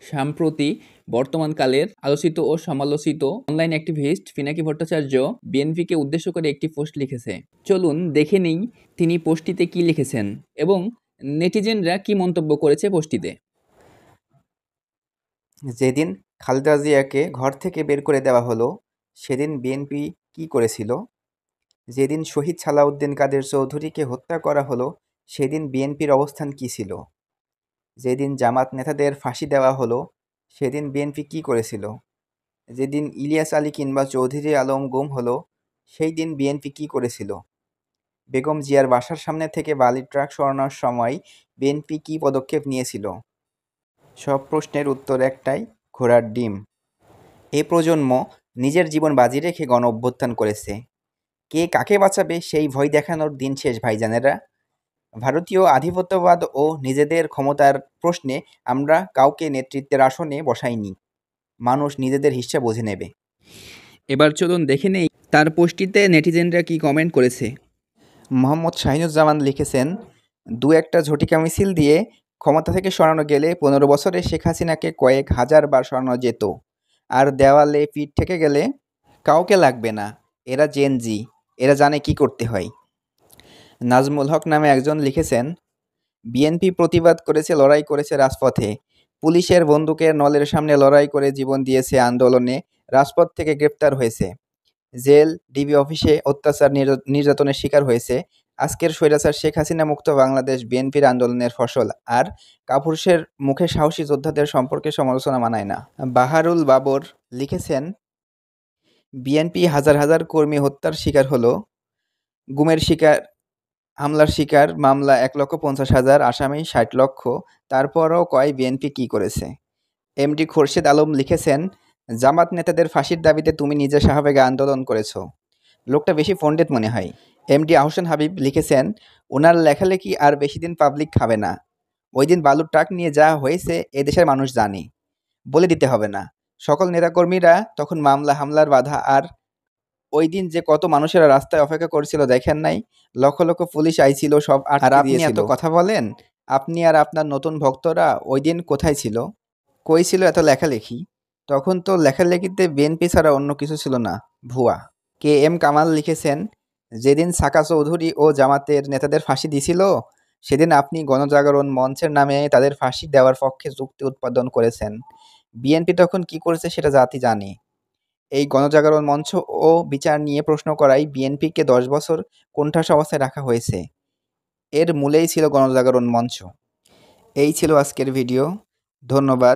সম্প্রতি বর্তমানকালের আলোচিত ও সমালোচিত অনলাইন অ্যাক্টিভিস্ট পিনাকি ভট্টাচার্য বিএনপিকে উদ্দেশ্য করে একটি পোস্ট লিখেছে। চলুন দেখে নেই তিনি পোস্টটিতে কি লিখেছেন এবং নেটিজেনরা কি মন্তব্য করেছে পোস্টটিতে। যেদিন খালেদা জিয়াকে ঘর থেকে বের করে দেওয়া হলো, সেদিন বিএনপি কী করেছিল? যেদিন শহীদ সালাউদ্দিন কাদের চৌধুরীকে হত্যা করা হলো, সেদিন বিএনপির অবস্থান কী ছিল? যেদিন জামাত নেতাদের ফাঁসি দেওয়া হলো, সেদিন বিএনপি কী করেছিল? যেদিন ইলিয়াস আলী কিংবা চৌধুরী আলম গুম হলো, সেই দিন বিএনপি কী করেছিল? বেগম জিয়ার বাসার সামনে থেকে বালির ট্রাক সরানোর সময় বিএনপি কী পদক্ষেপ নিয়েছিল? সব প্রশ্নের উত্তর একটাই, ঘোড়ার ডিম। এ প্রজন্ম নিজের জীবন বাজি রেখে গণ অভ্যুত্থান করেছে। কে কাকে বাঁচাবে সেই ভয় দেখানোর দিন শেষ ভাইজানেরা। ভারতীয় আধিপত্যবাদ ও নিজেদের ক্ষমতার প্রশ্নে আমরা কাউকে নেতৃত্বের আসনে বসাইনি। মানুষ নিজেদের হিস্সা বুঝে নেবে। এবার চলুন দেখে নেই তার পোস্টটিতে নেটিজেনরা কি কমেন্ট করেছে। মোহাম্মদ শাহিনুজ্জামান লিখেছেন, দু একটা ঝটিকা মিছিল দিয়ে ক্ষমতা থেকে সরানো গেলে 15 বছরে শেখ হাসিনাকে কয়েক হাজার বার সরানো যেত। আর দেওয়ালে পিঠ ঠেকে গেলে কাউকে লাগবে না। এরা জেন জি, এরা জানে কি করতে হয়। নাজমুল হক নামে একজন লিখেছেন, বিএনপি প্রতিবাদ করেছে, লড়াই করেছে রাজপথে। পুলিশের বন্দুকের নলের সামনে লড়াই করে জীবন দিয়েছে আন্দোলনে, রাজপথ থেকে গ্রেপ্তার হয়েছে। জেল, ডিবি অফিসে অত্যাচার নির্যাতনের শিকার হয়েছে। আজকের স্বৈরাচার শেখ হাসিনা মুক্ত বাংলাদেশ বিএনপির আন্দোলনের ফসল। আর কাপুরুষের মুখে সাহসী যোদ্ধাদের সম্পর্কে সমালোচনা মানায় না। বাহারুল বাবর লিখেছেন, বিএনপি হাজার হাজার কর্মী হত্যার শিকার হলো, গুমের শিকার, হামলার শিকার, মামলা 1,50,000, আসামি 60 লক্ষ, তারপরও কয় বিএনপি কী করেছে? এমডি খোরশেদ আলম লিখেছেন, জামাত নেতাদের ফাঁসির দাবিতে তুমি নিজে শাহবাগে আন্দোলন করেছ। লোকটা বেশি পণ্ডিত মনে হয়। এমডি আহসান হাবিব লিখেছেন, ওনার লেখালেখি আর বেশি দিন পাবলিক খাবে না। ওই দিন বালুর ট্রাক নিয়ে যা হয়েছে এদেশের মানুষ জানে, বলে দিতে হবে না। সকল নেতাকর্মীরা তখন মামলা হামলার বাধা। আর ওই দিন যে কত মানুষেরা রাস্তায় অপেক্ষা করছিল দেখেন নাই? লক্ষ লক্ষ পুলিশ আইছিল, সব আটকে দিয়েছিল। আপনি এত কথা বলেন, আপনি আর আপনার নতুন ভক্তরা ওই দিন কোথায় ছিল? কই ছিল এত লেখালেখি? তখন তো লেখালেখিতে বিএনপি ছাড়া অন্য কিছু ছিল না, ভুয়া। কে এম কামাল লিখেছেন, যেদিন সাকা চৌধুরী ও জামাতের নেতাদের ফাঁসি দিছিল, সেদিন আপনি গণজাগরণ মঞ্চের নামে তাদের ফাঁসি দেওয়ার পক্ষে যুক্তি উৎপাদন করেছেন। বিএনপি তখন কি করেছে সেটা জাতি জানে। এই গণজাগরণ মঞ্চ ও বিচার নিয়ে প্রশ্ন করায় বিএনপিকে 10 বছর কোণঠাসা অবস্থায় রাখা হয়েছে। এর মূলেই ছিল গণজাগরণ মঞ্চ। এই ছিল আজকের ভিডিও। ধন্যবাদ।